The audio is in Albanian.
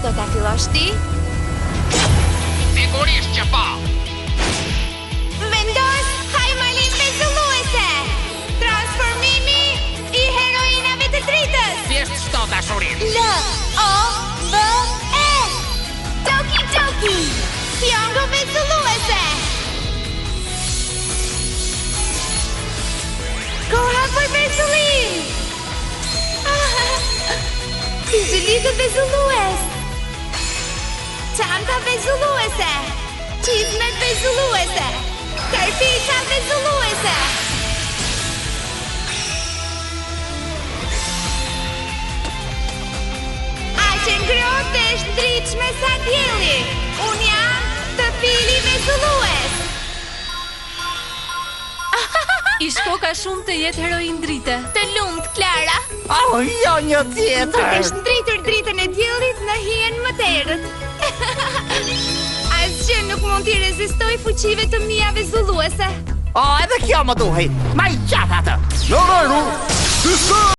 Do ta fillosh ti? Sigurisht që po. Vendos Hajmalin bezulluese. Transformimi I heroinave të dritës. Thjesht shto dashurin. L-O-V-E. Toki Toki. Fjongo bezulluese. Koha për bezullim. Izolitë bezullues. Çanta bezulluese. Çizmet bezulluese. Kërpica bezulluese. Aqe ngrohtë dhe është ndritshme sa dielli. Unë jam të pili bezullues. Ish koka shumë të jetë heroin drite. Të lumt, Klara. Oh, jo një Për të tjetër. ndritur dritën e diellit në hijen më të errët. Asgjë nuk mund t'i rezistoj fuqive të mia vezulluese. Oh, edhe kjo më duhej. Ma I qatë atë. Në rajru, disa!